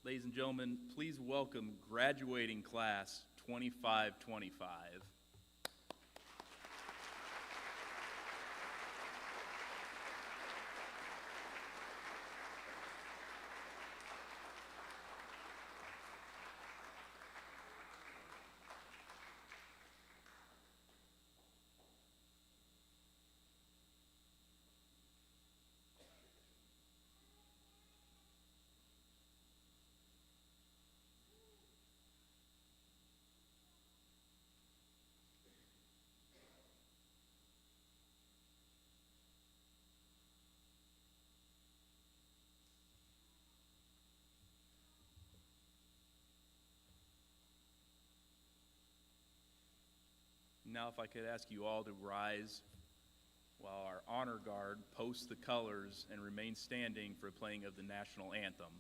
Ladies and gentlemen, please welcome graduating class 25-25. Now, if I could ask you all to rise while our honor guard posts the colors and remain standing for playing of the national anthem.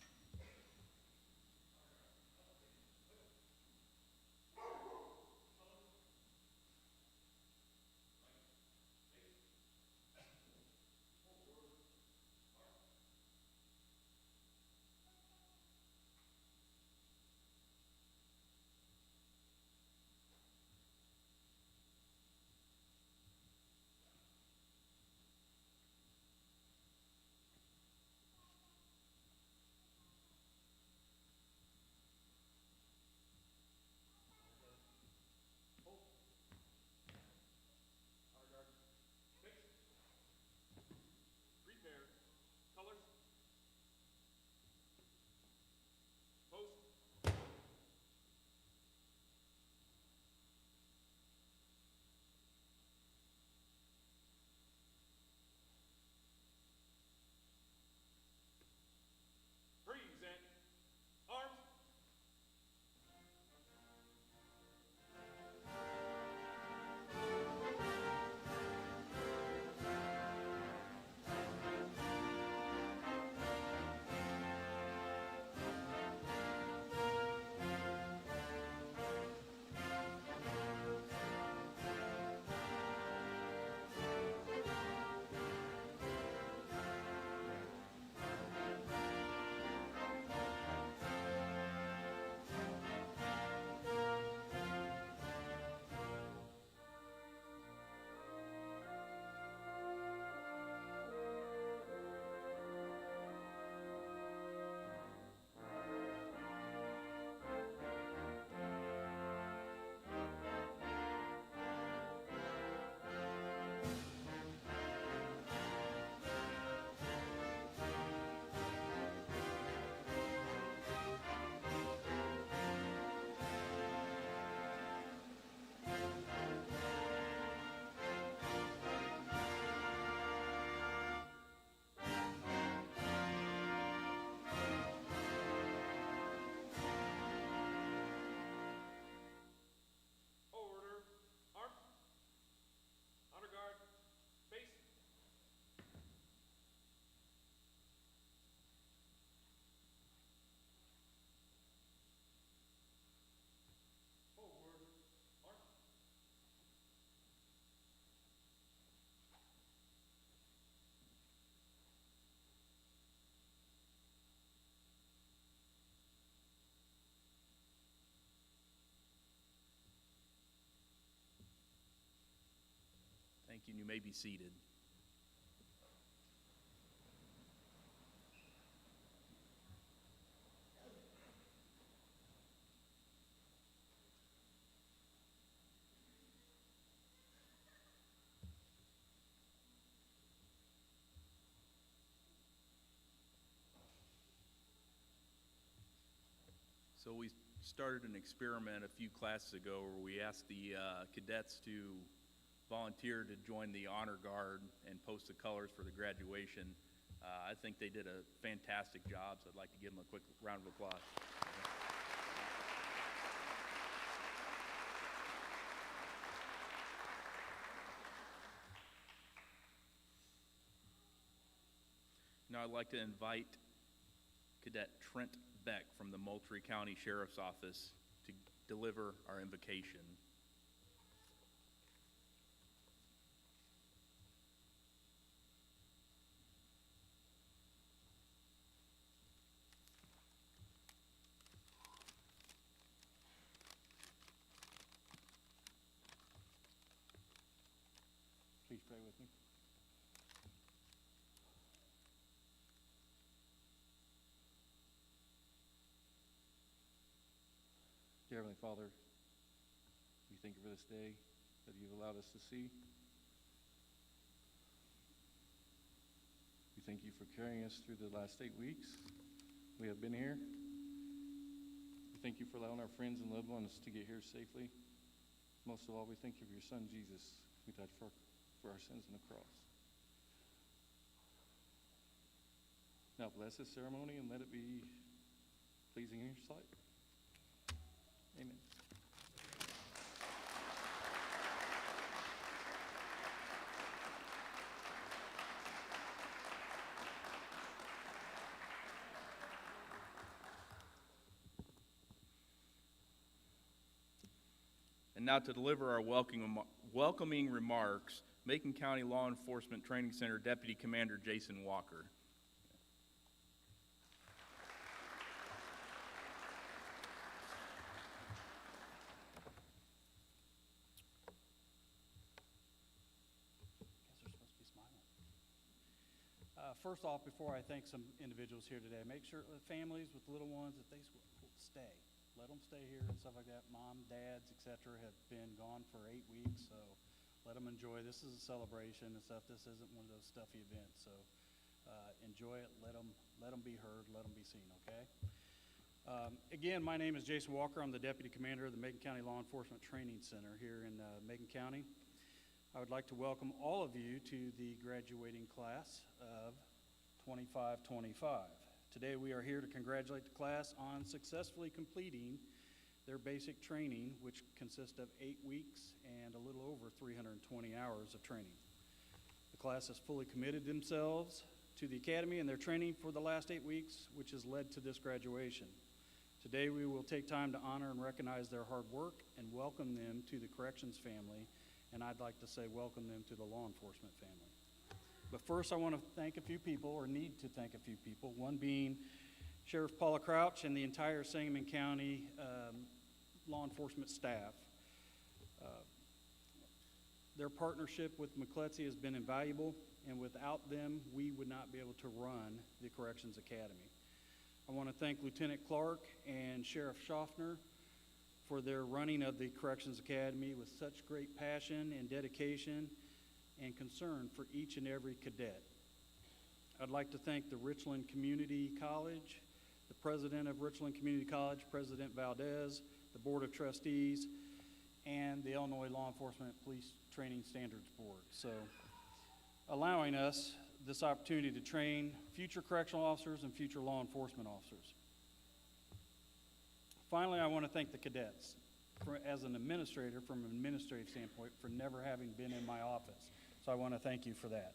Thank you, and you may be seated. So we started an experiment a few classes ago where we asked the cadets to volunteer to join the honor guard and post the colors for the graduation. I think they did a fantastic job, so I'd like to give them a quick round of applause. Now I'd like to invite Cadet Trent Beck from the Moultrie County Sheriff's Office to deliver our invocation. pray with me? Dear Heavenly Father, we thank you for this day that you've allowed us to see. We thank you for carrying us through the last 8 weeks we have been here. We thank you for allowing our friends and loved ones to get here safely. Most of all, we thank you for your Son, Jesus, who died for our sins on the cross. Now bless this ceremony and let it be pleasing in your sight. Amen. And now to deliver our welcoming remarks, Macon County Law Enforcement Training Center Deputy Commander Jason Walker. First off, before I thank some individuals here today, make sure the families with little ones, that they stay. Let them stay here and stuff like that. Mom, dads, etc. have been gone for 8 weeks, so let them enjoy. This is a celebration and stuff. This isn't one of those stuffy events, so enjoy it. Let them be heard. Let them be seen, okay? Again, my name is Jason Walker. I'm the Deputy Commander of the Macon County Law Enforcement Training Center here in Macon County. I would like to welcome all of you to the graduating class of 25-25. Today we are here to congratulate the class on successfully completing their basic training, which consists of 8 weeks and a little over 320 hours of training. The class has fully committed themselves to the academy and their training for the last 8 weeks, which has led to this graduation. Today we will take time to honor and recognize their hard work and welcome them to the corrections family, and I'd like to say welcome them to the law enforcement family. But first, I want to thank a few people, or need to thank a few people, one being Sheriff Paula Crouch and the entire Sangamon County law enforcement staff. Their partnership with MCLETC has been invaluable, and without them, we would not be able to run the Corrections Academy. I want to thank Lieutenant Clark and Sheriff Schaffner for their running of the Corrections Academy with such great passion and dedication and concern for each and every cadet. I'd like to thank the Richland Community College, the president of Richland Community College, President Valdez, the Board of Trustees, and the Illinois Law Enforcement Police Training Standards Board. So, allowing us this opportunity to train future correctional officers and future law enforcement officers. Finally, I want to thank the cadets as an administrator, from an administrative standpoint, for never having been in my office. So I want to thank you for that.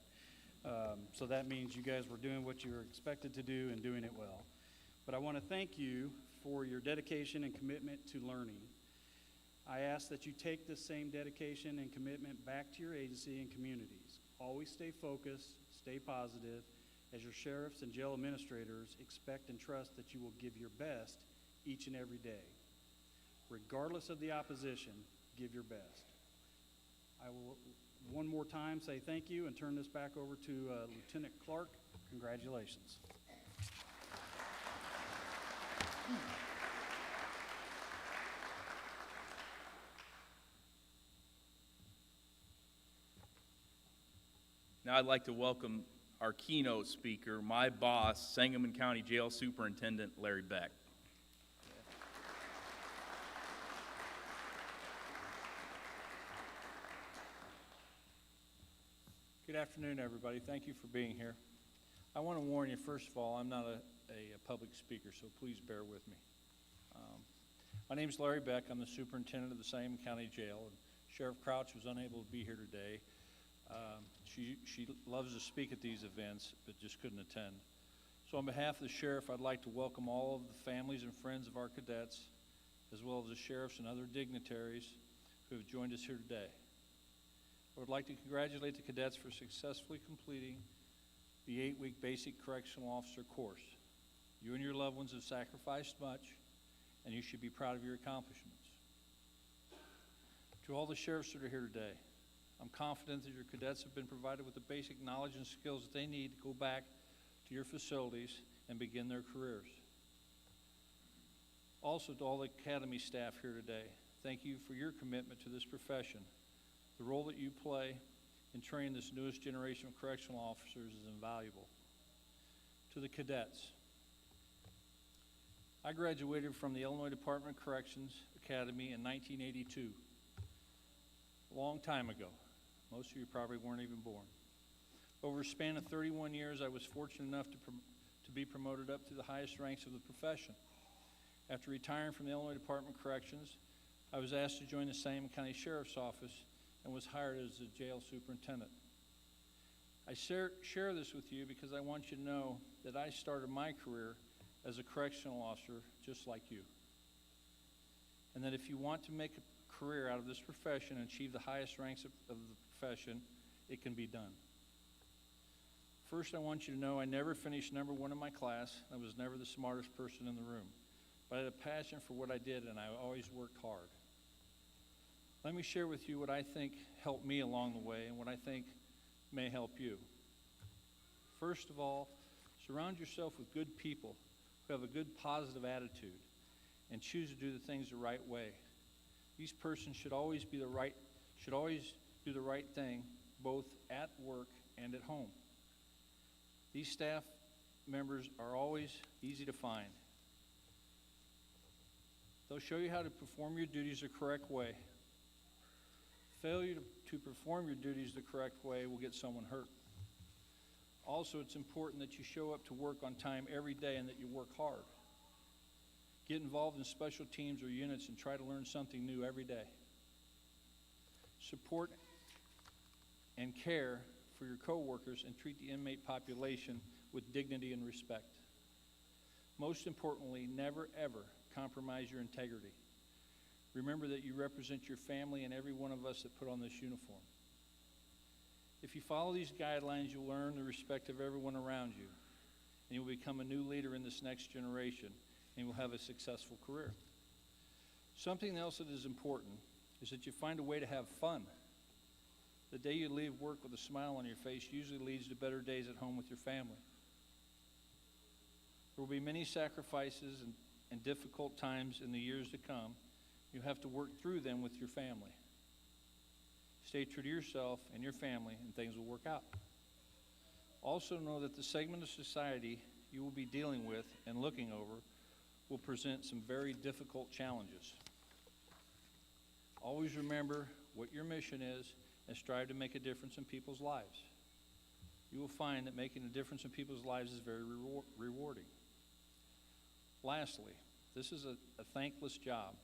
So that means you guys were doing what you were expected to do and doing it well. But I want to thank you for your dedication and commitment to learning. I ask that you take this same dedication and commitment back to your agency and communities. Always stay focused, stay positive, as your sheriffs and jail administrators expect and trust that you will give your best each and every day. Regardless of the opposition, give your best. I will one more time say thank you and turn this back over to Lieutenant Clark. Congratulations. Now I'd like to welcome our keynote speaker, my boss, Sangamon County Jail Superintendent Larry Beck. Good afternoon, everybody. Thank you for being here. I want to warn you, first of all, I'm not a public speaker, so please bear with me. My name is Larry Beck. I'm the superintendent of the Sangamon County Jail, and Sheriff Crouch was unable to be here today. She loves to speak at these events, but just couldn't attend. So on behalf of the sheriff, I'd like to welcome all of the families and friends of our cadets, as well as the sheriffs and other dignitaries who have joined us here today. I would like to congratulate the cadets for successfully completing the 8-week basic correctional officer course. You and your loved ones have sacrificed much, and you should be proud of your accomplishments. To all the sheriffs that are here today, I'm confident that your cadets have been provided with the basic knowledge and skills that they need to go back to your facilities and begin their careers. Also, to all the Academy staff here today, thank you for your commitment to this profession. The role that you play in training this newest generation of correctional officers is invaluable. To the cadets, I graduated from the Illinois Department of Corrections Academy in 1982, a long time ago. Most of you probably weren't even born. Over a span of 31 years, I was fortunate enough to be promoted up to the highest ranks of the profession. After retiring from the Illinois Department of Corrections, I was asked to join the Sangamon County Sheriff's Office and was hired as the jail superintendent. I share this with you because I want you to know that I started my career as a correctional officer just like you. And that if you want to make a career out of this profession and achieve the highest ranks of the profession, it can be done. First, I want you to know I never finished number one in my class. I was never the smartest person in the room. But I had a passion for what I did, and I always worked hard. Let me share with you what I think helped me along the way and what I think may help you. First of all, surround yourself with good people who have a good positive attitude and choose to do the things the right way. These persons should always do the right thing, both at work and at home. These staff members are always easy to find. They'll show you how to perform your duties the correct way. Failure to perform your duties the correct way will get someone hurt. Also, it's important that you show up to work on time every day and that you work hard. Get involved in special teams or units and try to learn something new every day. Support and care for your coworkers and treat the inmate population with dignity and respect. Most importantly, never ever compromise your integrity. Remember that you represent your family and every one of us that put on this uniform. If you follow these guidelines, you'll earn the respect of everyone around you, and you'll become a new leader in this next generation, and you'll have a successful career. Something else that is important is that you find a way to have fun. The day you leave work with a smile on your face usually leads to better days at home with your family. There will be many sacrifices and difficult times in the years to come. You have to work through them with your family. Stay true to yourself and your family, and things will work out. Also know that the segment of society you will be dealing with and looking over will present some very difficult challenges. Always remember what your mission is and strive to make a difference in people's lives. You will find that making a difference in people's lives is very rewarding. Lastly, this is a thankless job.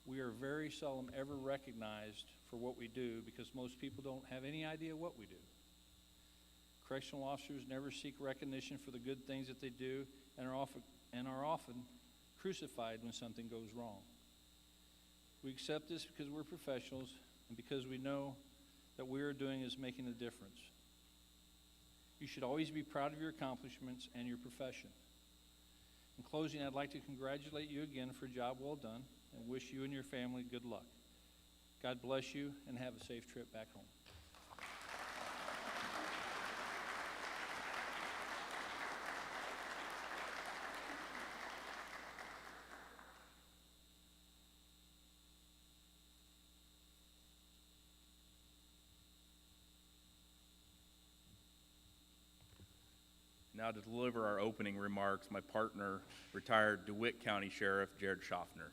We are very seldom ever recognized for what we do because most people don't have any idea what we do. Correctional officers never seek recognition for the good things that they do and are often crucified when something goes wrong. We accept this because we're professionals and because we know that what we are doing is making a difference. You should always be proud of your accomplishments and your profession. In closing, I'd like to congratulate you again for a job well done and wish you and your family good luck. God bless you and have a safe trip back home. Now to deliver our opening remarks, my partner, retired DeWitt County Sheriff Jared Schaffner.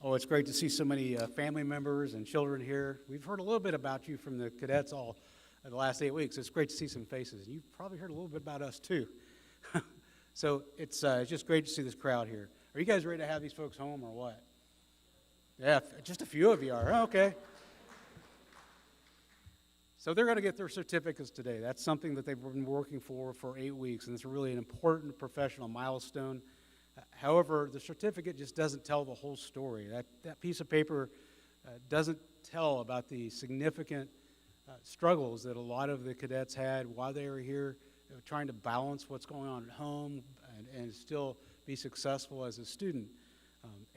Oh, it's great to see so many family members and children here. We've heard a little bit about you from the cadets all the last 8 weeks. It's great to see some faces. You've probably heard a little bit about us too. So it's just great to see this crowd here. Are you guys ready to have these folks home or what? Yeah, just a few of you are. Okay. So they're going to get their certificates today. That's something that they've been working for 8 weeks, and it's really an important professional milestone. However, the certificate just doesn't tell the whole story. That piece of paper doesn't tell about the significant struggles that a lot of the cadets had while they were here, trying to balance what's going on at home and still be successful as a student.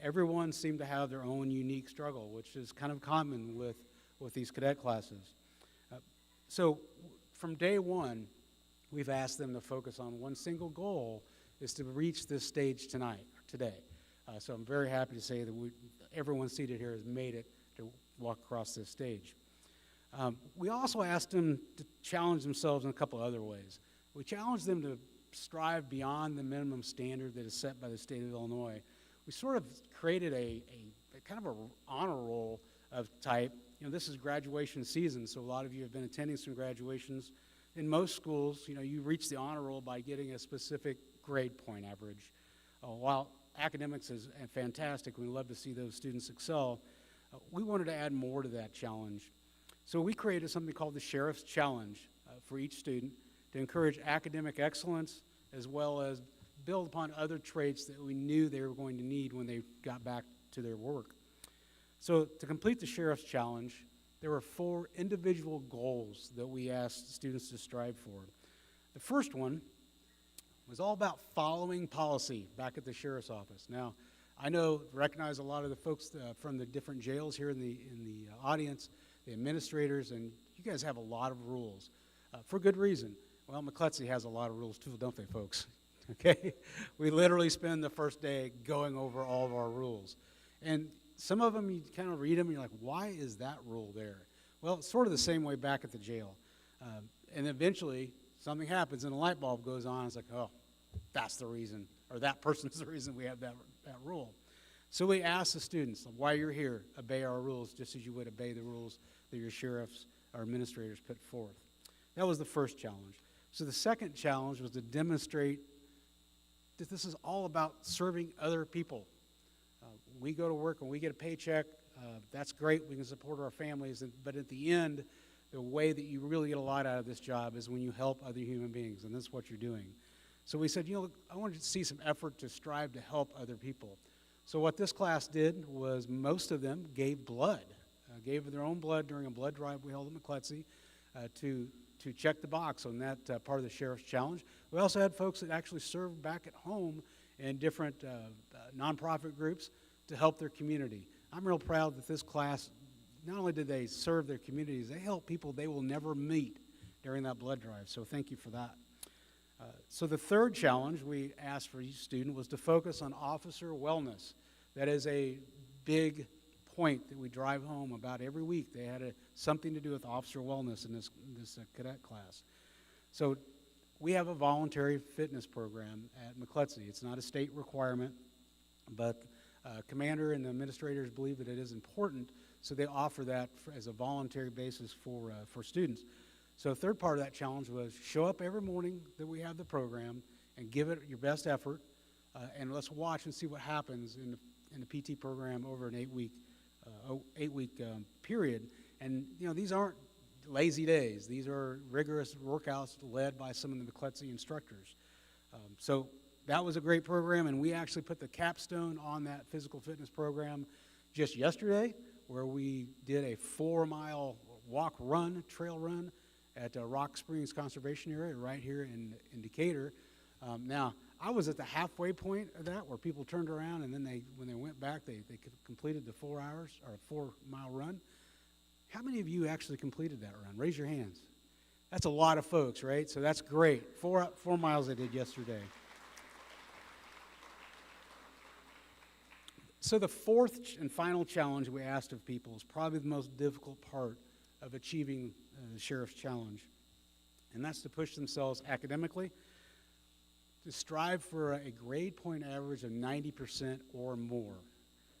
Everyone seemed to have their own unique struggle, which is kind of common with these cadet classes. So from day one, we've asked them to focus on one single goal, is to reach this stage today. So I'm very happy to say that everyone seated here has made it to walk across this stage. We also asked them to challenge themselves in a couple other ways. We challenged them to strive beyond the minimum standard that is set by the state of Illinois. We sort of created a kind of an honor roll of type. You know, this is graduation season, so a lot of you have been attending some graduations. In most schools, you know, you reach the honor roll by getting a specific grade point average. While academics is fantastic, we love to see those students excel, we wanted to add more to that challenge. So we created something called the Sheriff's Challenge for each student to encourage academic excellence as well as build upon other traits that we knew they were going to need when they got back to their work. So to complete the Sheriff's Challenge, there were 4 individual goals that we asked students to strive for. The first one was all about following policy back at the Sheriff's Office. Now, I recognize a lot of the folks from the different jails here in the audience, the administrators, and you guys have a lot of rules for good reason. Well, MCLETC has a lot of rules too, don't they, folks? Okay? We literally spend the first day going over all of our rules. And some of them, you kind of read them, and you're like, why is that rule there? Well, it's sort of the same way back at the jail. And eventually, something happens, and a light bulb goes on. It's like, oh, that's the reason, or that person's the reason we have that rule. So we ask the students, while you're here, obey our rules just as you would obey the rules that your sheriffs or administrators put forth. That was the first challenge. So the second challenge was to demonstrate that this is all about serving other people. We go to work and we get a paycheck. That's great. We can support our families. But at the end, the way that you really get a lot out of this job is when you help other human beings, and that's what you're doing. So we said, I wanted to see some effort to strive to help other people. So what this class did was most of them gave blood, gave their own blood during a blood drive we held at MCLETC to check the box on that part of the Sheriff's Challenge. We also had folks that actually served back at home in different nonprofit groups to help their community. I'm real proud that this class, not only did they serve their communities, they helped people they will never meet during that blood drive, so thank you for that. So the third challenge we asked for each student was to focus on officer wellness. That is a big point that we drive home about every week. They had something to do with officer wellness in this cadet class. So we have a voluntary fitness program at MCLETC. It's not a state requirement, but commander and the administrators believe that it is important, so they offer that as a voluntary basis for students. So the third part of that challenge was show up every morning that we have the program and give it your best effort, and let's watch and see what happens in the PT program over an 8-week period. And these aren't lazy days. These are rigorous workouts led by some of the MCLETC instructors. So that was a great program, and we actually put the capstone on that physical fitness program just yesterday, where we did a 4-mile trail run at Rock Springs Conservation Area right here in Decatur. Now, I was at the halfway point of that where people turned around, and then when they went back, they completed the 4-mile run. How many of you actually completed that run? Raise your hands. That's a lot of folks, right? So that's great. 4 miles I did yesterday. So the fourth and final challenge we asked of people is probably the most difficult part of achieving the Sheriff's Challenge, and that's to push themselves academically, to strive for a grade point average of 90% or more.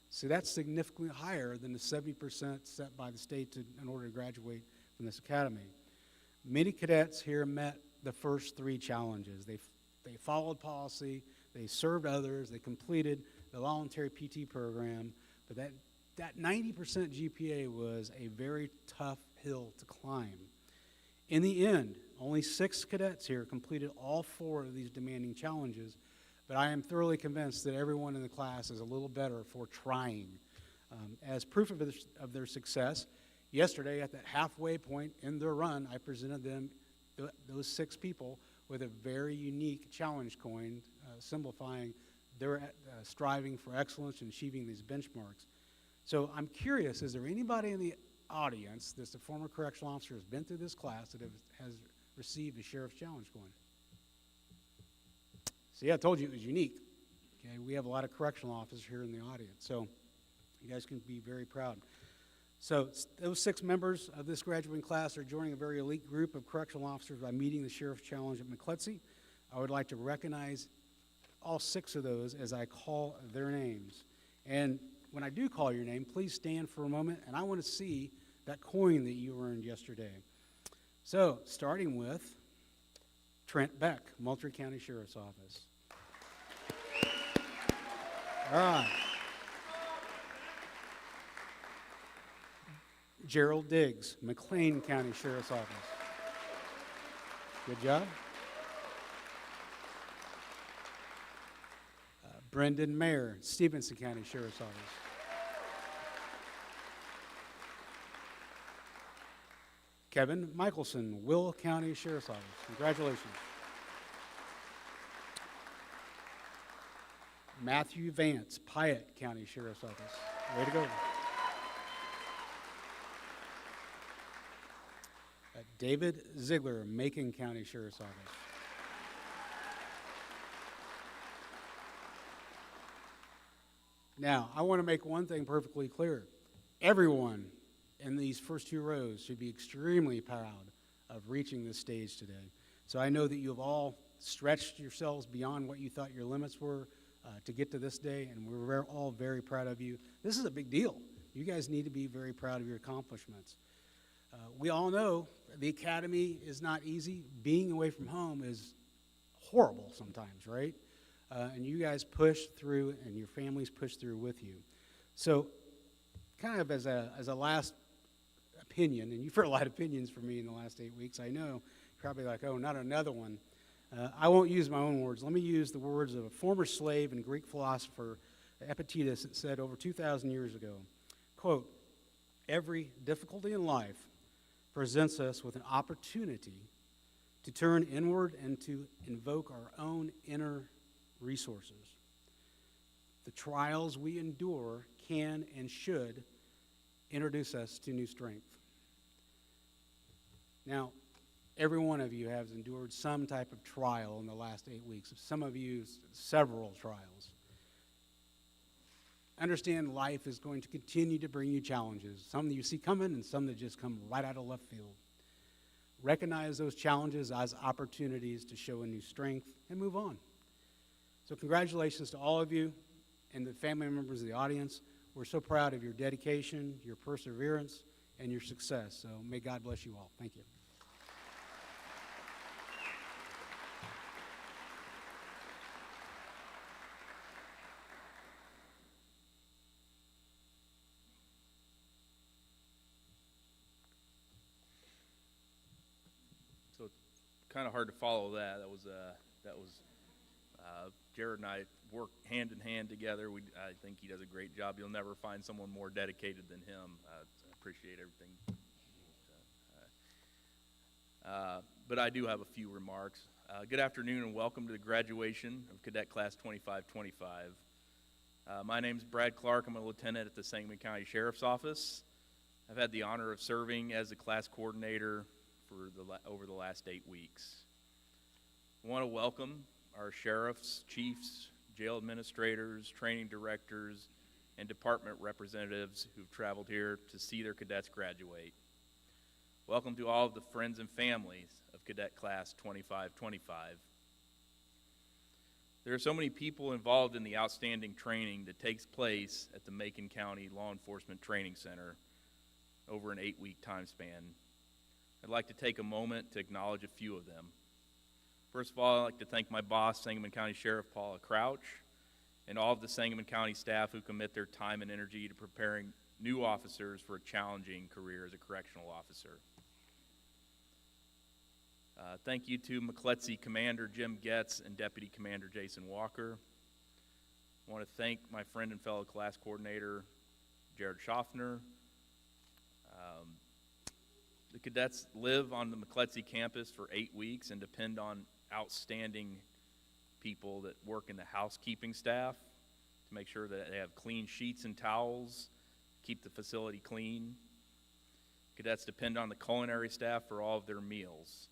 So that's significantly higher than the 70% set by the state in order to graduate from this academy. Many cadets here met the first 3 challenges. They followed policy, they served others, they completed the voluntary PT program, but that 90% GPA was a very tough hill to climb. In the end, only 6 cadets here completed all 4 of these demanding challenges, but I am thoroughly convinced that everyone in the class is a little better for trying. As proof of their success, yesterday at that halfway point in their run, I presented them, those 6 people, with a very unique challenge coin, symbolifying they're striving for excellence and achieving these benchmarks. So I'm curious, is there anybody in the audience that's a former correctional officer has been through this class that has received a Sheriff's Challenge coin? See, I told you it was unique. Okay, we have a lot of correctional officers here in the audience, so you guys can be very proud. So those 6 members of this graduating class are joining a very elite group of correctional officers by meeting the Sheriff's Challenge at MCLETC. I would like to recognize all 6 of those as I call their names. And when I do call your name, please stand for a moment, and I want to see that coin that you earned yesterday. So, starting with Trent Beck, Moultrie County Sheriff's Office. All right. Gerald Diggs, McLean County Sheriff's Office. Good job. Brendan Mayer, Stevenson County Sheriff's Office. Kevin Michelson, Will County Sheriff's Office. Congratulations. Matthew Vance, Piatt County Sheriff's Office. Way to go. David Ziegler, Macon County Sheriff's Office. Now, I want to make one thing perfectly clear. Everyone in these first 2 rows should be extremely proud of reaching this stage today. So I know that you have all stretched yourselves beyond what you thought your limits were to get to this day, and we're all very proud of you. This is a big deal. You guys need to be very proud of your accomplishments. We all know the academy is not easy. Being away from home is horrible sometimes, right? And you guys push through, and your families push through with you. So kind of as a last opinion, and you've heard a lot of opinions from me in the last 8 weeks, I know, you're probably like, oh, not another one. I won't use my own words. Let me use the words of a former slave and Greek philosopher, Epictetus, that said over 2,000 years ago, quote, "Every difficulty in life presents us with an opportunity to turn inward and to invoke our own inner resources. The trials we endure can and should introduce us to new strength." Now, every one of you has endured some type of trial in the last 8 weeks. Some of you, several trials. Understand life is going to continue to bring you challenges, some that you see coming and some that just come right out of left field. Recognize those challenges as opportunities to show a new strength and move on. So congratulations to all of you and the family members of the audience. We're so proud of your dedication, your perseverance, and your success. So may God bless you all. Thank you. So it's kind of hard to follow that. That was Jared and I work hand in hand together. I think he does a great job. You'll never find someone more dedicated than him. I appreciate everything. But I do have a few remarks. Good afternoon and welcome to the graduation of Cadet Class 25-25. My name's Brad Clark. I'm a lieutenant at the Sangamon County Sheriff's Office. I've had the honor of serving as the class coordinator for over the last 8 weeks. I want to welcome our sheriffs, chiefs, jail administrators, training directors, and department representatives who've traveled here to see their cadets graduate. Welcome to all of the friends and families of Cadet Class 25-25. There are so many people involved in the outstanding training that takes place at the Macon County Law Enforcement Training Center over an 8-week time span. I'd like to take a moment to acknowledge a few of them. First of all, I'd like to thank my boss, Sangamon County Sheriff Paula Crouch, and all of the Sangamon County staff who commit their time and energy to preparing new officers for a challenging career as a correctional officer. Thank you to MCLETC Commander Jim Getz and Deputy Commander Jason Walker. I want to thank my friend and fellow class coordinator, Jared Schaffner. The cadets live on the MCLETC campus for 8 weeks and depend on outstanding people that work in the housekeeping staff to make sure that they have clean sheets and towels, keep the facility clean. Cadets depend on the culinary staff for all of their meals.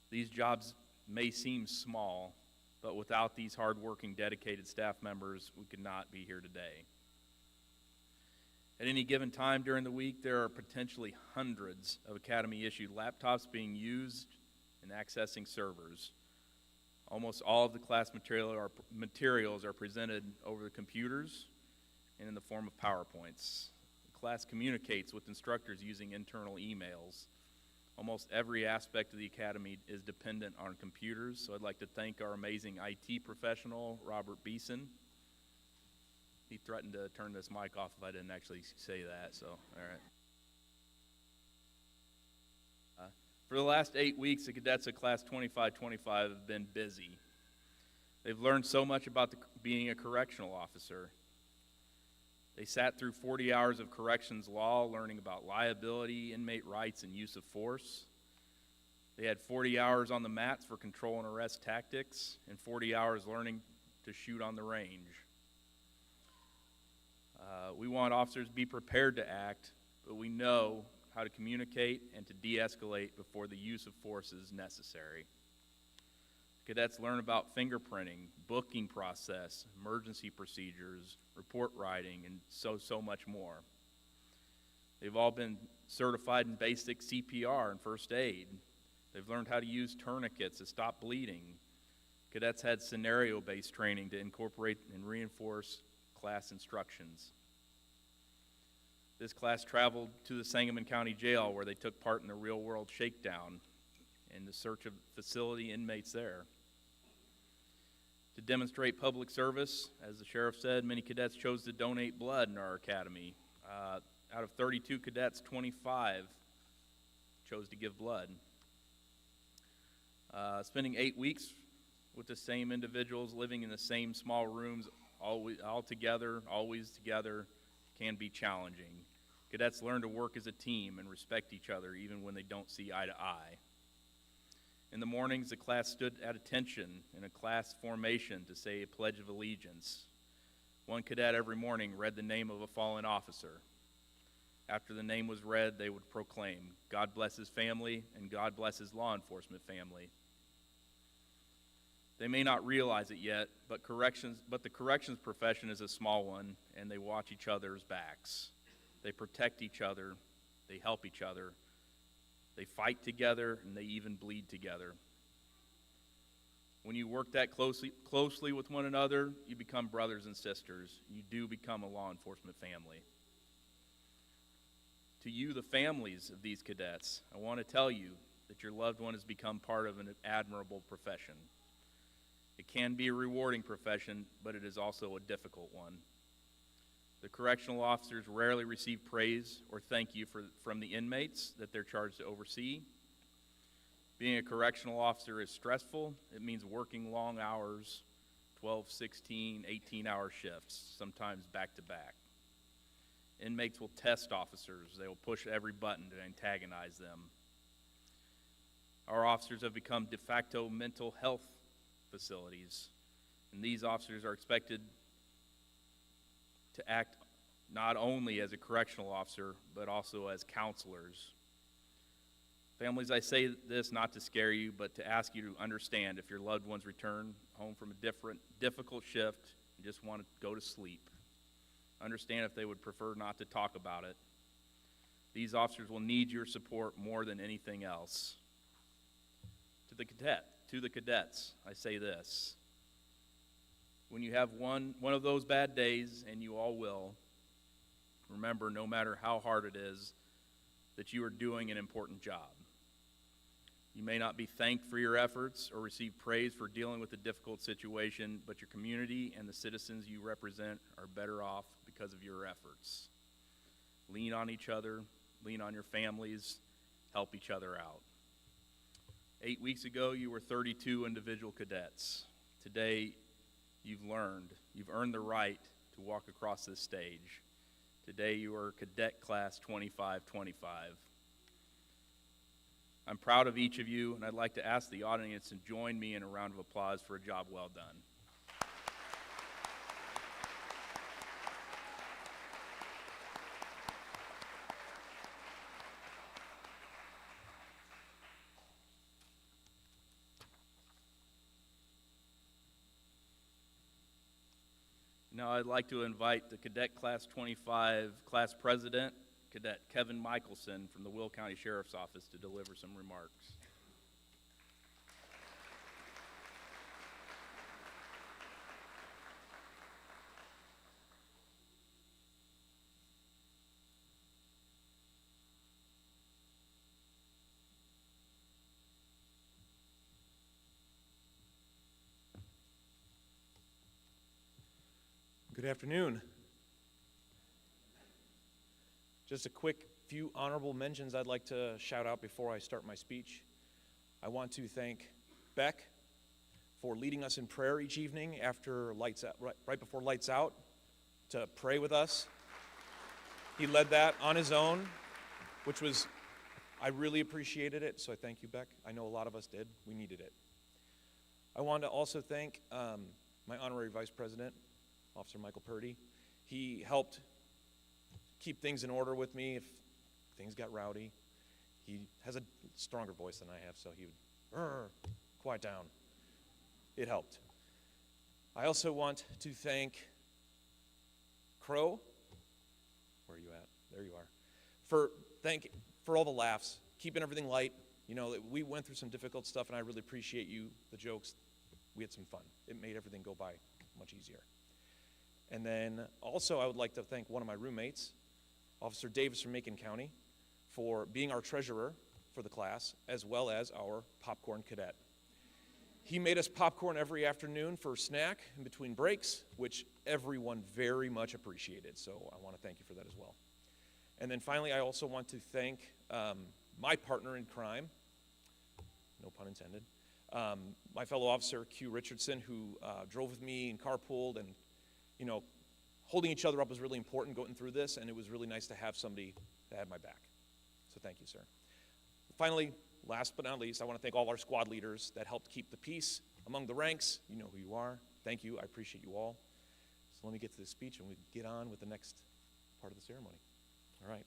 These jobs may seem small, but without these hardworking, dedicated staff members, we could not be here today. At any given time during the week, there are potentially hundreds of Academy-issued laptops being used and accessing servers. Almost all of the class materials are presented over the computers and in the form of PowerPoints. The class communicates with instructors using internal emails. Almost every aspect of the Academy is dependent on computers, so I'd like to thank our amazing IT professional, Robert Beeson. He threatened to turn this mic off if I didn't actually say that, so, all right. For the last 8 weeks, the cadets of Class 25-25 have been busy. They've learned so much about being a correctional officer. They sat through 40 hours of corrections law, learning about liability, inmate rights, and use of force. They had 40 hours on the mats for control and arrest tactics, and 40 hours learning to shoot on the range. We want officers to be prepared to act, but we know how to communicate and to de-escalate before the use of force is necessary. Cadets learn about fingerprinting, booking process, emergency procedures, report writing, and so much more. They've all been certified in basic CPR and first aid. They've learned how to use tourniquets to stop bleeding. Cadets had scenario-based training to incorporate and reinforce class instructions. This class traveled to the Sangamon County Jail where they took part in the real-world shakedown and the search of facility inmates there. To demonstrate public service, as the sheriff said, many cadets chose to donate blood in our academy. Out of 32 cadets, 25 chose to give blood. Spending 8 weeks with the same individuals, living in the same small rooms, always together, can be challenging. Cadets learn to work as a team and respect each other even when they don't see eye to eye. In the mornings, the class stood at attention in a class formation to say a Pledge of Allegiance. One cadet every morning read the name of a fallen officer. After the name was read, they would proclaim, "God bless his family," and "God bless his law enforcement family." They may not realize it yet, but the corrections profession is a small one, and they watch each other's backs. They protect each other, they help each other, they fight together, and they even bleed together. When you work that closely with one another, you become brothers and sisters. You do become a law enforcement family. To you, the families of these cadets, I want to tell you that your loved one has become part of an admirable profession. It can be a rewarding profession, but it is also a difficult one. The correctional officers rarely receive praise or thank you from the inmates that they're charged to oversee. Being a correctional officer is stressful. It means working long hours, 12, 16, 18-hour shifts, sometimes back to back. Inmates will test officers. They will push every button to antagonize them. Our officers have become de facto mental health facilities, and these officers are expected to act not only as a correctional officer, but also as counselors. Families, I say this not to scare you, but to ask you to understand if your loved ones return home from a difficult shift and just want to go to sleep. Understand if they would prefer not to talk about it. These officers will need your support more than anything else. To the cadets, I say this. When you have one of those bad days, and you all will, remember, no matter how hard it is, that you are doing an important job. You may not be thanked for your efforts or receive praise for dealing with a difficult situation, but your community and the citizens you represent are better off because of your efforts. Lean on each other, lean on your families, help each other out. 8 weeks ago, you were 32 individual cadets. Today, you've earned the right to walk across this stage. Today, you are Cadet Class 25-25. I'm proud of each of you, and I'd like to ask the audience to join me in a round of applause for a job well done. Now I'd like to invite the Cadet Class 25 Class President, Cadet Kevin Michelson from the Will County Sheriff's Office to deliver some remarks. Good afternoon. Just a quick few honorable mentions I'd like to shout out before I start my speech. I want to thank Beck for leading us in prayer each evening after lights out, right before lights out, to pray with us. He led that on his own, which was, I really appreciated it, so I thank you, Beck. I know a lot of us did. We needed it. I want to also thank my honorary vice president, Officer Michael Purdy. He helped keep things in order with me if things got rowdy. He has a stronger voice than I have, so he would, quiet down. It helped. I also want to thank Crow, where are you at? There you are, for all the laughs, keeping everything light. You know, we went through some difficult stuff, and I really appreciate you, the jokes. We had some fun. It made everything go by much easier. And then also I would like to thank one of my roommates, Officer Davis from Macon County, for being our treasurer for the class, as well as our popcorn cadet. He made us popcorn every afternoon for snack in between breaks, which everyone very much appreciated, so I want to thank you for that as well. And then finally, I also want to thank my partner in crime, no pun intended, my fellow officer, Q Richardson, who drove with me and carpooled, and you know, holding each other up was really important going through this, and it was really nice to have somebody that had my back. So thank you, sir. Finally, last but not least, I want to thank all our squad leaders that helped keep the peace among the ranks. You know who you are. Thank you. I appreciate you all. So let me get to the speech, and we get on with the next part of the ceremony. All right.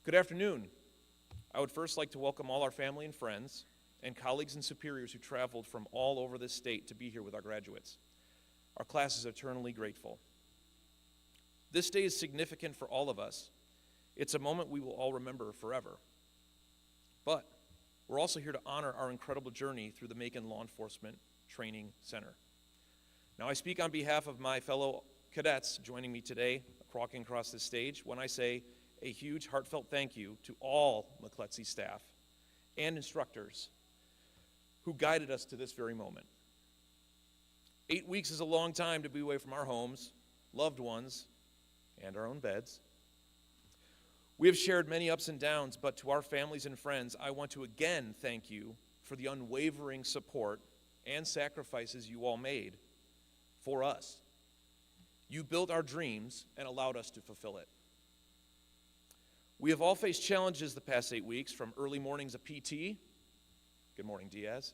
Good afternoon. I would first like to welcome all our family and friends and colleagues and superiors who traveled from all over this state to be here with our graduates. Our class is eternally grateful. This day is significant for all of us. It's a moment we will all remember forever. But we're also here to honor our incredible journey through the Macon Law Enforcement Training Center. Now, I speak on behalf of my fellow cadets joining me today, walking across this stage, when I say a huge heartfelt thank you to all MCLETC staff and instructors who guided us to this very moment. 8 weeks is a long time to be away from our homes, loved ones, and our own beds. We have shared many ups and downs, but to our families and friends, I want to again thank you for the unwavering support and sacrifices you all made for us. You built our dreams and allowed us to fulfill it. We have all faced challenges the past 8 weeks, from early mornings of PT, good morning, Diaz,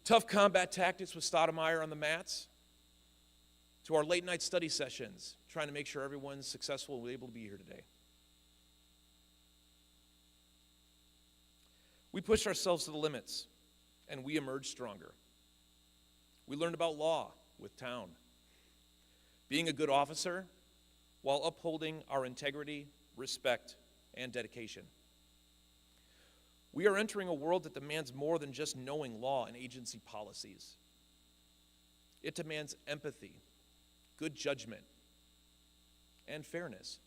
tough combat tactics with Stoudemire on the mats, to our late night study sessions, trying to make sure everyone's successful and able to be here today. We pushed ourselves to the limits, and we emerged stronger. We learned about law with Town, being a good officer while upholding our integrity, respect, and dedication. We are entering a world that demands more than just knowing law and agency policies. It demands empathy, good judgment, and fairness.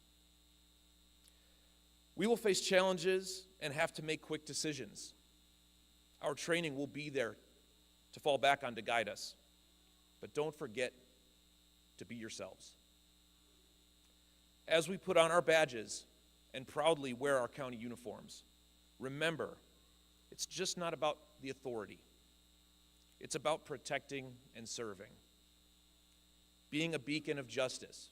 We will face challenges and have to make quick decisions. Our training will be there to fall back on to guide us. But don't forget to be yourselves. As we put on our badges and proudly wear our county uniforms, remember, it's just not about the authority. It's about protecting and serving, being a beacon of justice,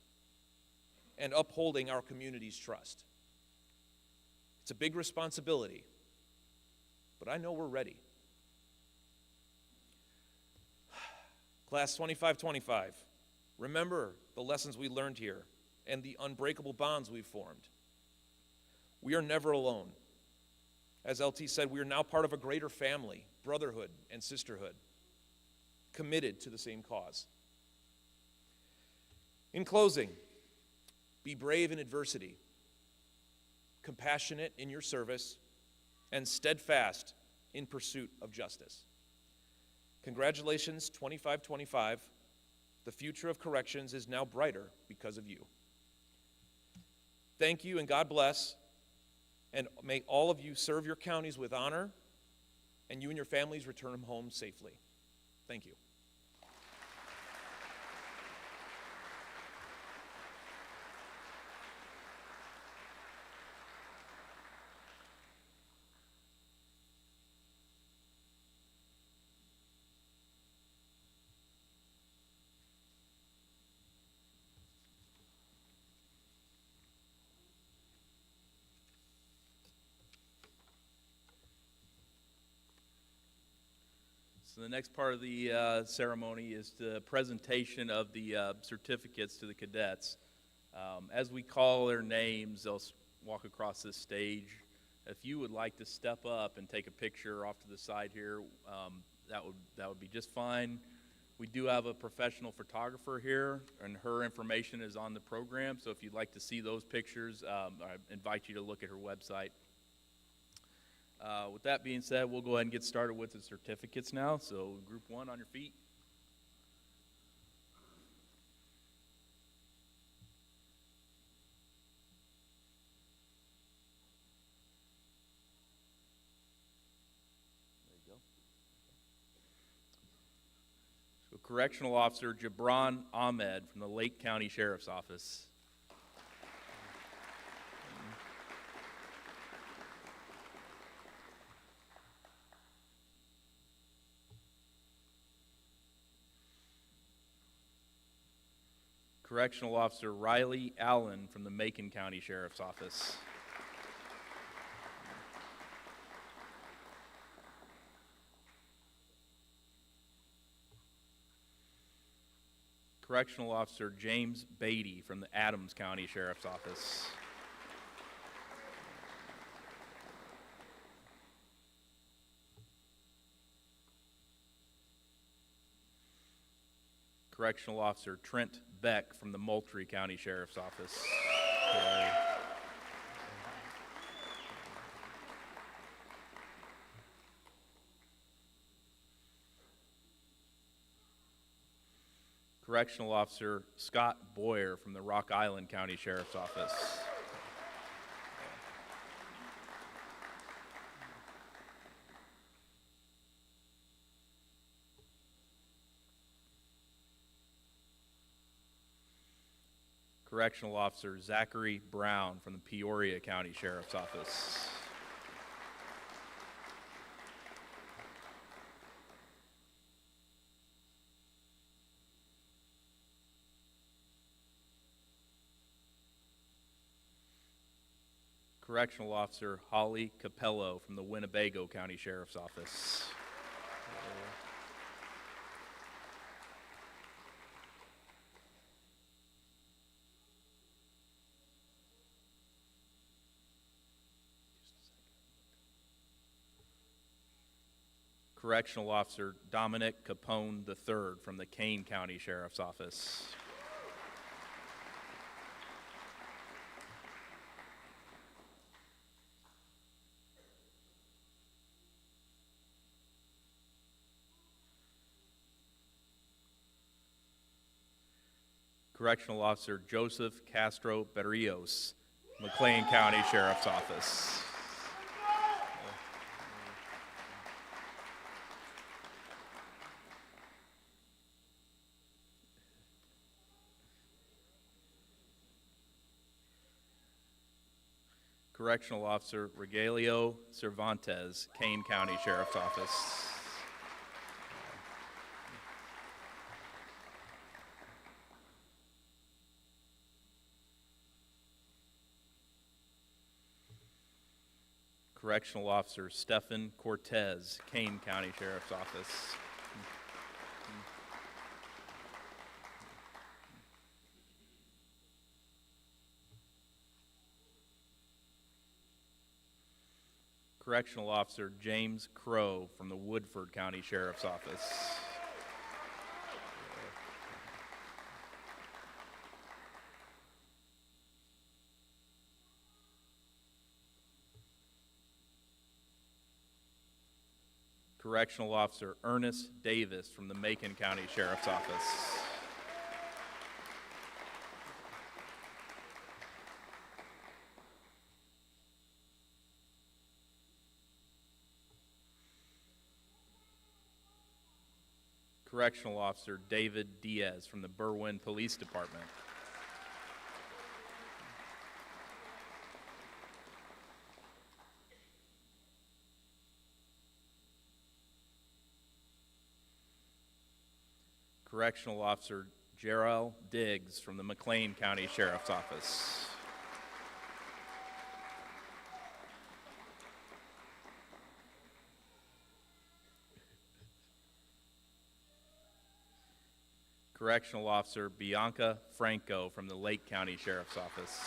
and upholding our community's trust. It's a big responsibility, but I know we're ready. Class 25-25, remember the lessons we learned here and the unbreakable bonds we've formed. We are never alone. As LT said, we are now part of a greater family, brotherhood, and sisterhood, committed to the same cause. In closing, be brave in adversity, compassionate in your service, and steadfast in pursuit of justice. Congratulations, 25-25. The future of corrections is now brighter because of you. Thank you and God bless, and may all of you serve your counties with honor, and you and your families return home safely. Thank you. So the next part of the ceremony is the presentation of the certificates to the cadets. As we call their names, they'll walk across this stage. If you would like to step up and take a picture off to the side here, that would be just fine. We do have a professional photographer here, and her information is on the program. So if you'd like to see those pictures, I invite you to look at her website. With that being said, we'll go ahead and get started with the certificates now. So group one, on your feet. There you go. So Correctional Officer Jabran Ahmed from the Lake County Sheriff's Office. Correctional Officer Riley Allen from the Macon County Sheriff's Office. Correctional Officer James Beatty from the Adams County Sheriff's Office. Correctional Officer Trent Beck from the Moultrie County Sheriff's Office. Correctional Officer Scott Boyer from the Rock Island County Sheriff's Office. Correctional Officer Zachary Brown from the Peoria County Sheriff's Office. Correctional Officer Holly Capello from the Winnebago County Sheriff's Office. Correctional Officer Dominic Capone III from the Kane County Sheriff's Office. Correctional Officer Joseph Castro Berrios, McLean County Sheriff's Office. Correctional Officer Rogelio Cervantes, Kane County Sheriff's Office. Correctional Officer Stephan Cortez, Kane County Sheriff's Office. Correctional Officer James Crow from the Woodford County Sheriff's Office. Correctional Officer Ernest Davis from the Macon County Sheriff's Office. Correctional Officer David Diaz from the Berwyn Police Department. Correctional Officer Gerald Diggs from the McLean County Sheriff's Office. Correctional Officer Bianca Franco from the Lake County Sheriff's Office.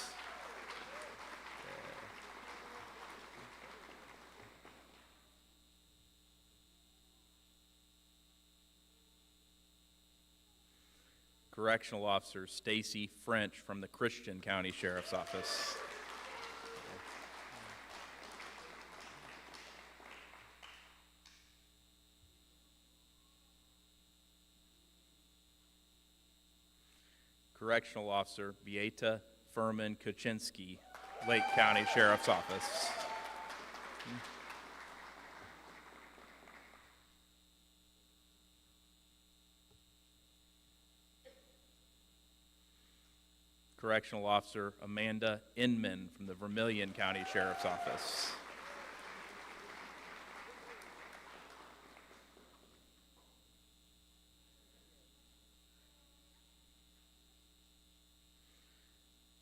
Correctional Officer Stacy French from the Christian County Sheriff's Office. Correctional Officer Beata Furman Kuczynski, Lake County Sheriff's Office. Correctional Officer Amanda Inman from the Vermilion County Sheriff's Office.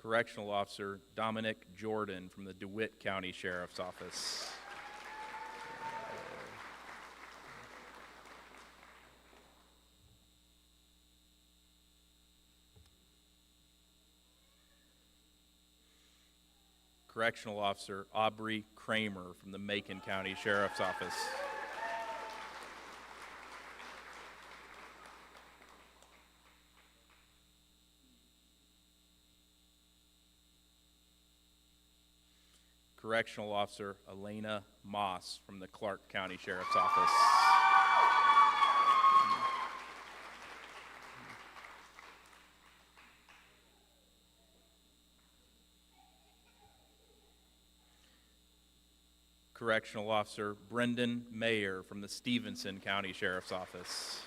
Correctional Officer Dominic Jordan from the DeWitt County Sheriff's Office. Correctional Officer Aubrey Kramer from the Macon County Sheriff's Office. Correctional Officer Elena Moss from the Clark County Sheriff's Office. Correctional Officer Brendan Mayer from the Stevenson County Sheriff's Office.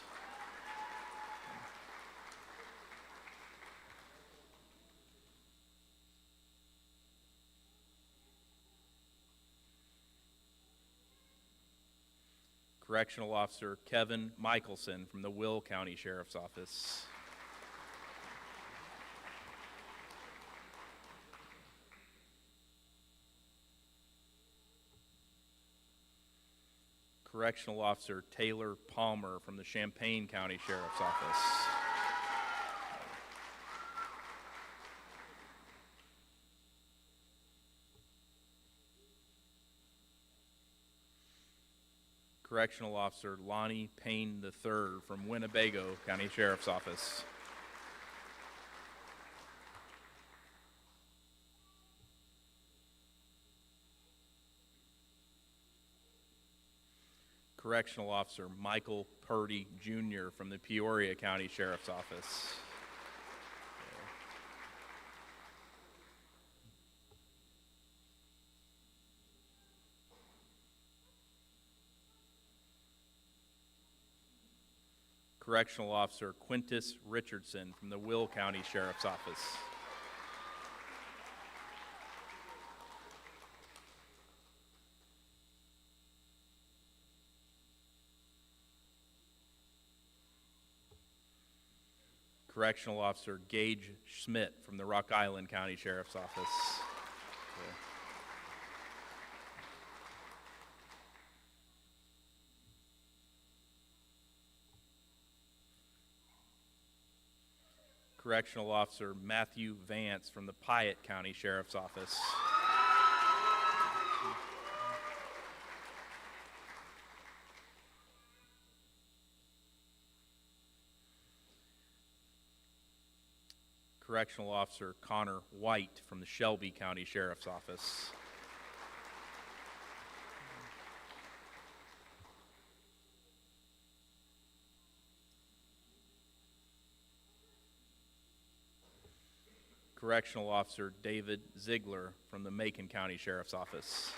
Correctional Officer Kevin Michelson from the Will County Sheriff's Office. Correctional Officer Taylor Palmer from the Champaign County Sheriff's Office. Correctional Officer Lonnie Payne III from Winnebago County Sheriff's Office. Correctional Officer Michael Purdy Jr. from the Peoria County Sheriff's Office. Correctional Officer Quintus Richardson from the Will County Sheriff's Office. Correctional Officer Gage Schmidt from the Rock Island County Sheriff's Office. Correctional Officer Matthew Vance from the Piatt County Sheriff's Office. Correctional Officer Connor White from the Shelby County Sheriff's Office. Correctional Officer David Ziegler from the Macon County Sheriff's Office.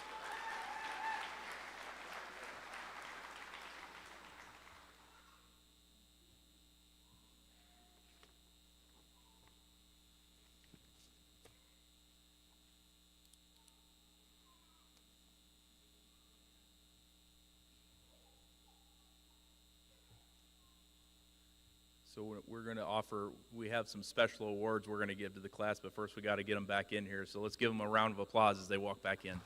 So we're going to offer, we have some special awards we're going to give to the class, but first we got to get them back in here. So let's give them a round of applause as they walk back in.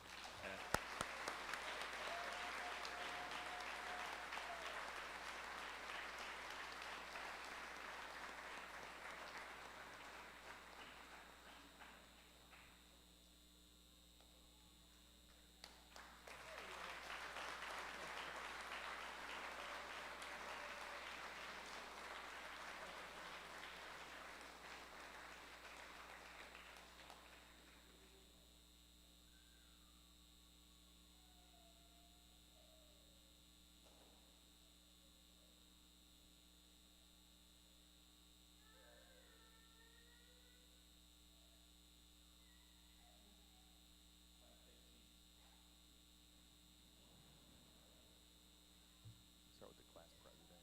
Start with the class president,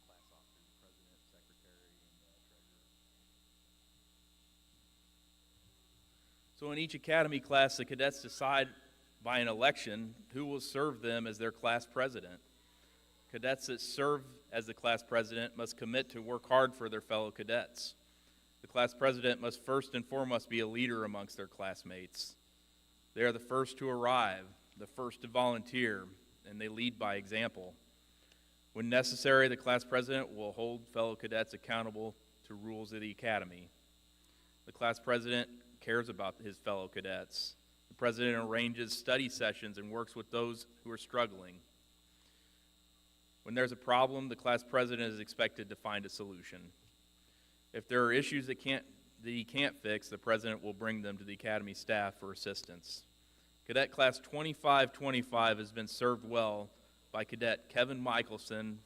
class officers, president, secretary, and treasurer. So in each academy class, the cadets decide by an election who will serve them as their class president. Cadets that serve as the class president must commit to work hard for their fellow cadets. The class president must first and foremost be a leader amongst their classmates. They are the first to arrive, the first to volunteer, and they lead by example. When necessary, the class president will hold fellow cadets accountable to rules of the academy. The class president cares about his fellow cadets. The president arranges study sessions and works with those who are struggling. When there's a problem, the class president is expected to find a solution. If there are issues that he can't fix, the president will bring them to the academy staff for assistance. Cadet Class 25-25 has been served well by Cadet Kevin Michelson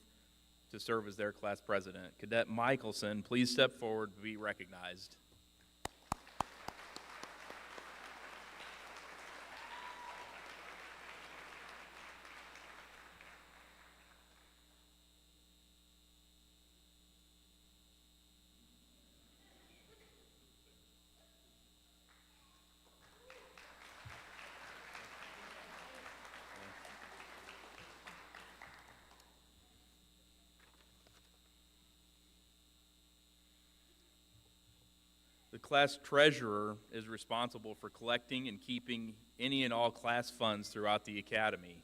to serve as their class president. Cadet Michelson, please step forward to be recognized. The class treasurer is responsible for collecting and keeping any and all class funds throughout the academy.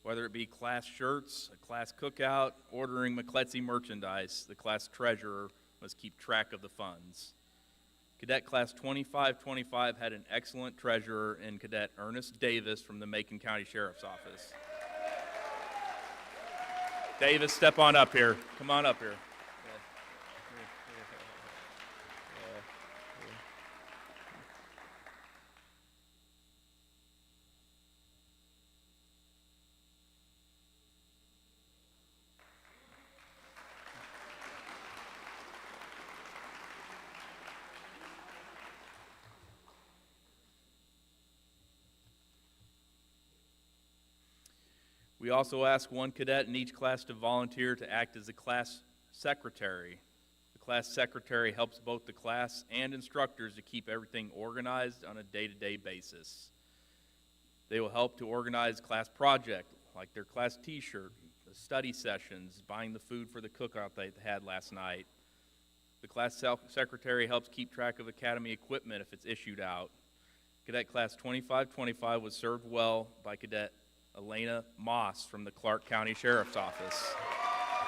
Whether it be class shirts, a class cookout, ordering MCLETC merchandise, the class treasurer must keep track of the funds. Cadet Class 25-25 had an excellent treasurer in Cadet Ernest Davis from the Macon County Sheriff's Office. Davis, step on up here. Come on up here. We also ask one cadet in each class to volunteer to act as the class secretary. The class secretary helps both the class and instructors to keep everything organized on a day-to-day basis. They will help to organize class projects like their class t-shirt, the study sessions, buying the food for the cookout they had last night. The class secretary helps keep track of academy equipment if it's issued out. Cadet Class 25-25 was served well by Cadet Elena Moss from the Clark County Sheriff's Office.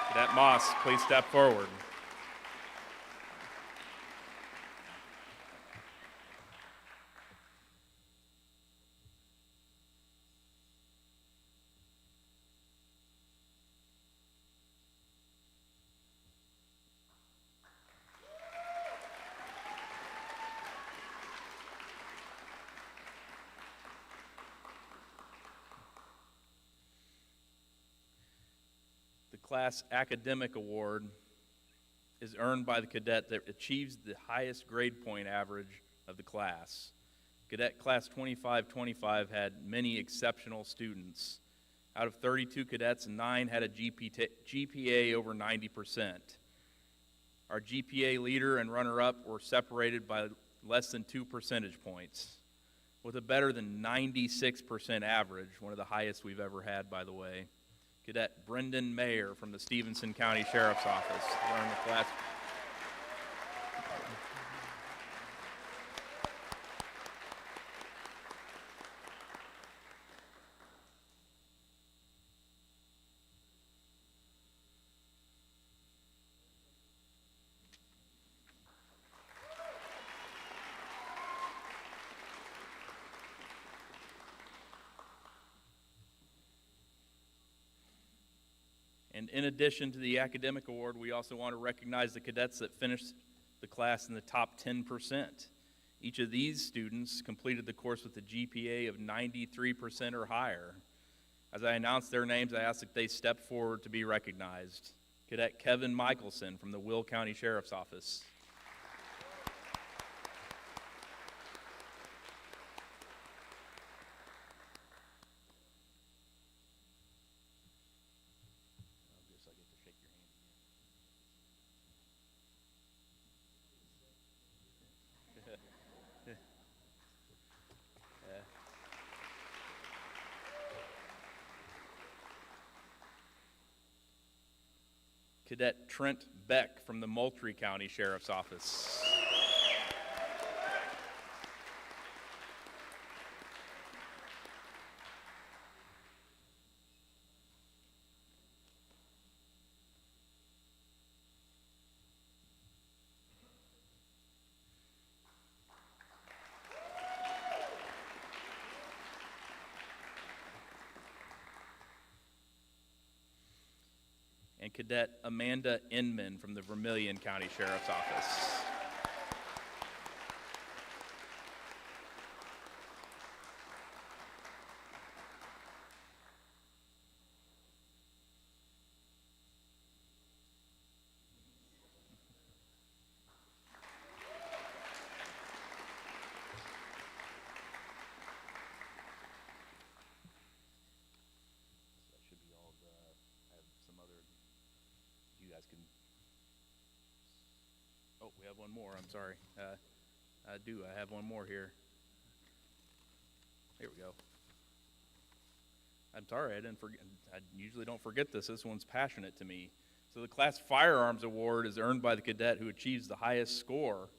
Cadet Moss, please step forward. Class Academic Award is earned by the cadet that achieves the highest grade point average of the class. Cadet Class 25-25 had many exceptional students. Out of 32 cadets, 9 had a GPA over 90%. Our GPA leader and runner-up were separated by less than 2 percentage points, with a better than 96% average, one of the highest we've ever had, by the way. Cadet Brendan Mayer from the Stevenson County Sheriff's Office earned the class. And in addition to the academic award, we also want to recognize the cadets that finished the class in the top 10%. Each of these students completed the course with a GPA of 93% or higher. As I announce their names, I ask that they step forward to be recognized. Cadet Kevin Michelson from the Will County Sheriff's Office. Cadet Trent Beck from the Moultrie County Sheriff's Office. And Cadet Amanda Inman from the Vermilion County Sheriff's Office. Oh, we have one more, I'm sorry. I have one more here. Here we go. I'm sorry, I didn't forget. I usually don't forget this. This one's passionate to me. So the Class Firearms Award is earned by the cadet who achieves the highest score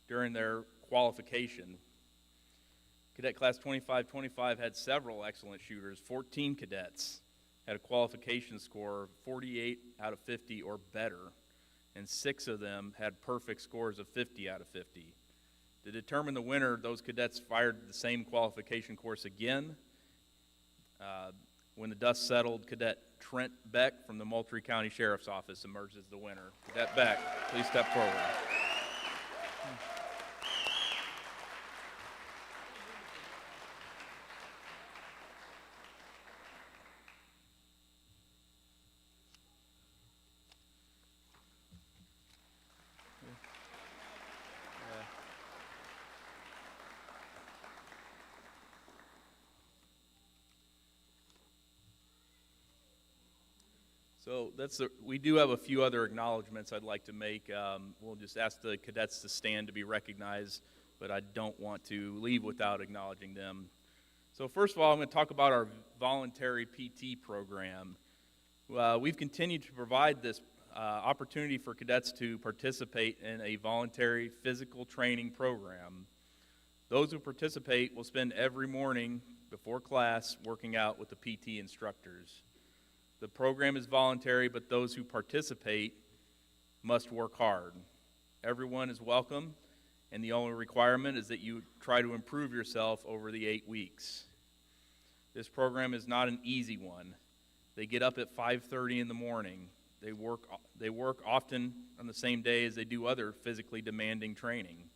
during their qualification. Cadet Class 25-25 had several excellent shooters. 14 cadets had a qualification score of 48 out of 50 or better, and 6 of them had perfect scores of 50 out of 50. To determine the winner, those cadets fired the same qualification course again. When the dust settled, Cadet Trent Beck from the Moultrie County Sheriff's Office emerged as the winner. Cadet Beck, please step forward. So we do have a few other acknowledgments I'd like to make. We'll just ask the cadets to stand to be recognized, but I don't want to leave without acknowledging them. So first of all, I'm going to talk about our voluntary PT program. We've continued to provide this opportunity for cadets to participate in a voluntary physical training program. Those who participate will spend every morning before class working out with the PT instructors. The program is voluntary, but those who participate must work hard. Everyone is welcome, and the only requirement is that you try to improve yourself over the 8 weeks. This program is not an easy one. They get up at 5:30 in the morning. They work often on the same day as they do other physically demanding training.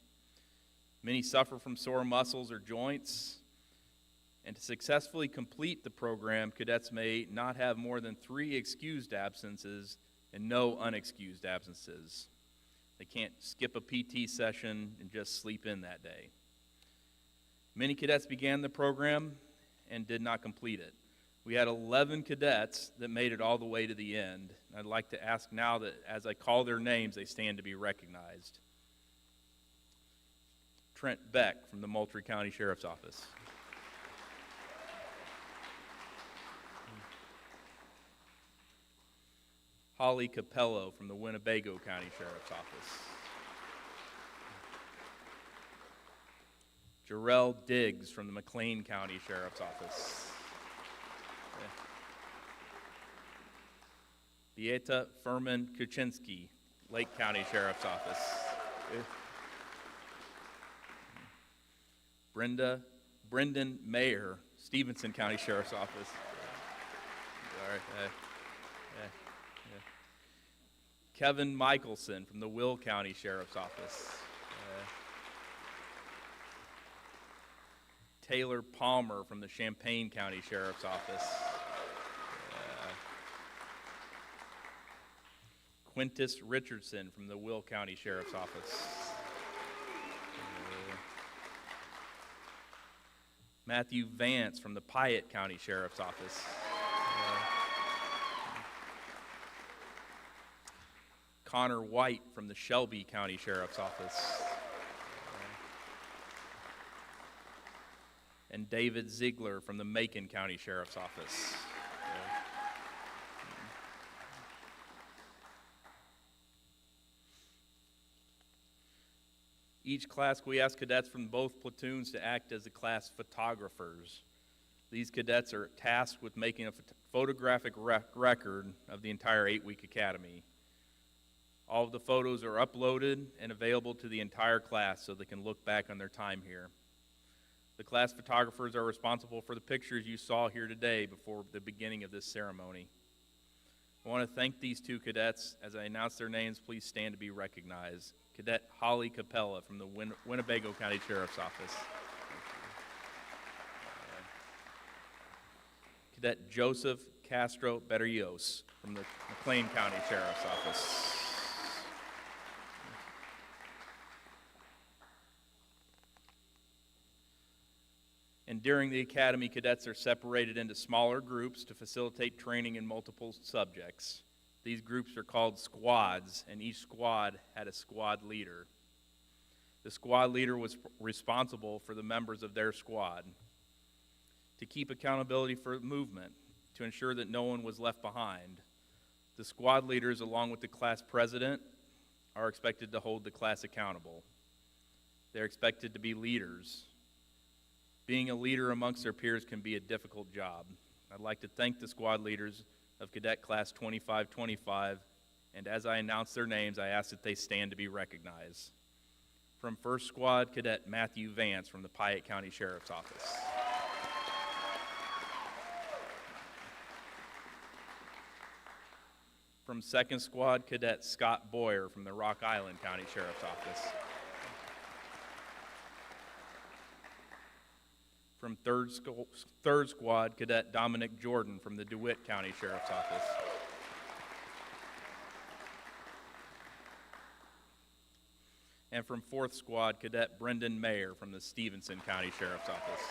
Many suffer from sore muscles or joints. And to successfully complete the program, cadets may not have more than 3 excused absences and no unexcused absences. They can't skip a PT session and just sleep in that day. Many cadets began the program and did not complete it. We had 11 cadets that made it all the way to the end. I'd like to ask now that as I call their names, they stand to be recognized. Trent Beck from the Moultrie County Sheriff's Office. Holly Capello from the Winnebago County Sheriff's Office. Jarrell Diggs from the McLean County Sheriff's Office. Beata Furman Kuczynski, Lake County Sheriff's Office. Brendan Mayer, Stevenson County Sheriff's Office. All right. Kevin Michelson from the Will County Sheriff's Office. Taylor Palmer from the Champaign County Sheriff's Office. Quintus Richardson from the Will County Sheriff's Office. Matthew Vance from the Piatt County Sheriff's Office. Connor White from the Shelby County Sheriff's Office. And David Ziegler from the Macon County Sheriff's Office. Each class, we ask cadets from both platoons to act as the class photographers. These cadets are tasked with making a photographic record of the entire 8-week academy. All of the photos are uploaded and available to the entire class so they can look back on their time here. The class photographers are responsible for the pictures you saw here today before the beginning of this ceremony. I want to thank these 2 cadets. As I announce their names, please stand to be recognized. Cadet Holly Capella from the Winnebago County Sheriff's Office. Cadet Joseph Castro Berrios from the McLean County Sheriff's Office. And during the academy, cadets are separated into smaller groups to facilitate training in multiple subjects. These groups are called squads, and each squad had a squad leader. The squad leader was responsible for the members of their squad to keep accountability for movement, to ensure that no one was left behind. The squad leaders, along with the class president, are expected to hold the class accountable. They're expected to be leaders. Being a leader amongst their peers can be a difficult job. I'd like to thank the squad leaders of Cadet Class 25-25, and as I announce their names, I ask that they stand to be recognized. From First Squad, Cadet Matthew Vance from the Piatt County Sheriff's Office. From Second Squad, Cadet Scott Boyer from the Rock Island County Sheriff's Office. From Third Squad, Cadet Dominic Jordan from the DeWitt County Sheriff's Office. And from Fourth Squad, Cadet Brendan Mayer from the Stevenson County Sheriff's Office.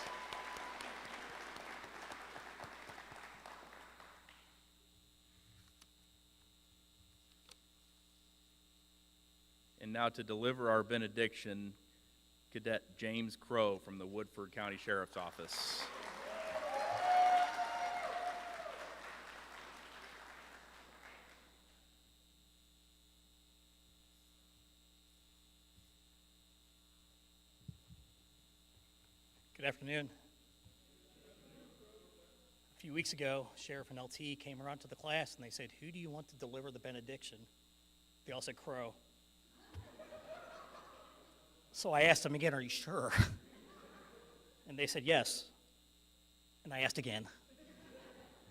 And now to deliver our benediction, Cadet James Crow from the Woodford County Sheriff's Office. Good afternoon. A few weeks ago, Sheriff and LT came around to the class and they said, "Who do you want to deliver the benediction?" They all said Crow. So I asked them again, "Are you sure?" And they said yes. And I asked again.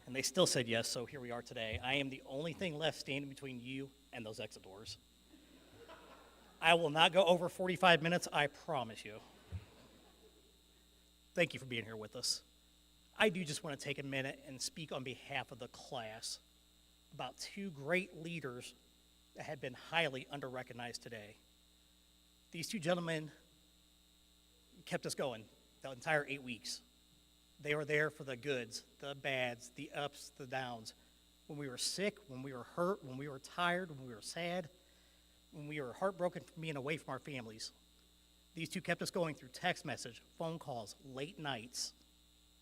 And they still said yes, so here we are today. I am the only thing left standing between you and those exit doors. I will not go over 45 minutes, I promise you. Thank you for being here with us. I do just want to take a minute and speak on behalf of the class about two great leaders that have been highly under-recognized today. These two gentlemen kept us going the entire 8 weeks. They were there for the goods, the bads, the ups, the downs. When we were sick, when we were hurt, when we were tired, when we were sad, when we were heartbroken from being away from our families. These two kept us going through text message, phone calls, late nights,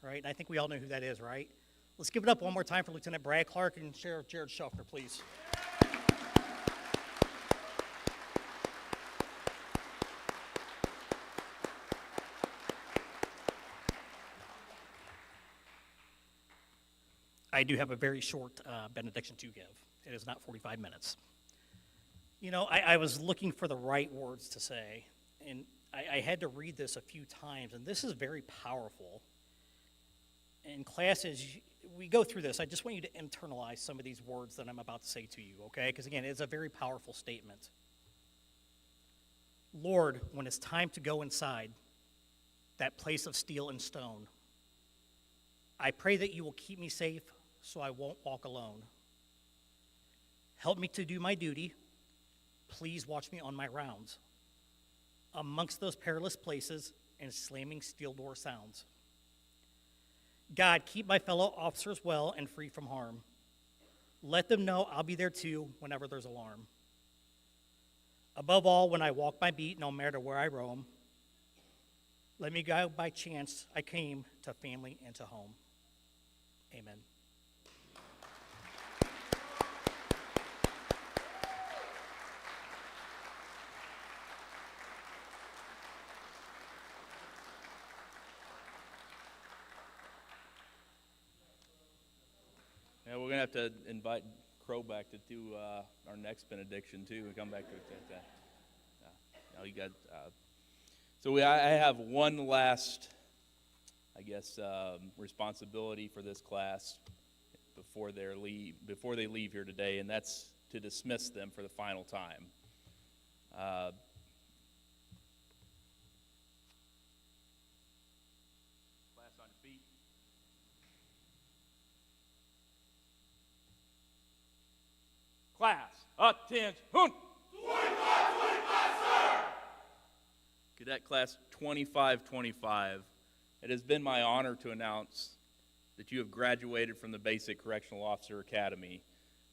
right? And I think we all know who that is, right? Let's give it up one more time for Lieutenant Brad Clark and Sheriff Jared Schuffner, please. I do have a very short benediction to give. It is not 45 minutes. You know, I was looking for the right words to say, and I had to read this a few times, and this is very powerful. In classes, we go through this. I just want you to internalize some of these words that I'm about to say to you, okay? Because again, it's a very powerful statement. Lord, when it's time to go inside that place of steel and stone, I pray that you will keep me safe so I won't walk alone. Help me to do my duty. Please watch me on my rounds. Amongst those perilous places and slamming steel door sounds. God, keep my fellow officers well and free from harm. Let them know I'll be there too whenever there's alarm. Above all, when I walk my beat, no matter where I roam, let me go by chance I came to family and to home. Amen. Yeah, we're gonna have to invite Crow back to do our next benediction too, and come back to that. Now you got. I have one last, I guess, responsibility for this class before they leave here today, and that's to dismiss them for the final time. Class on your feet. Class, attention! 25-25, sir! Cadet Class 25-25, it has been my honor to announce that you have graduated from the Basic Correctional Officer Academy.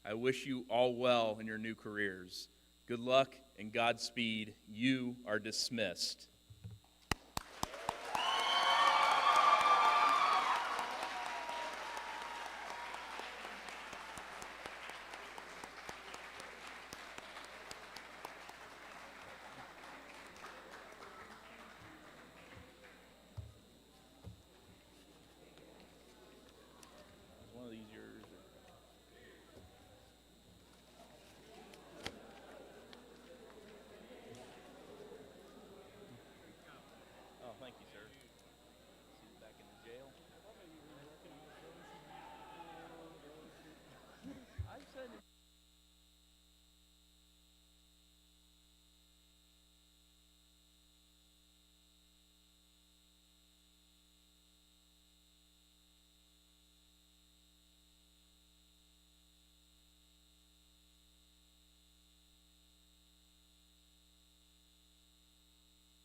I wish you all well in your new careers. Good luck and Godspeed. You are dismissed. One of these yours? Oh, thank you, sir.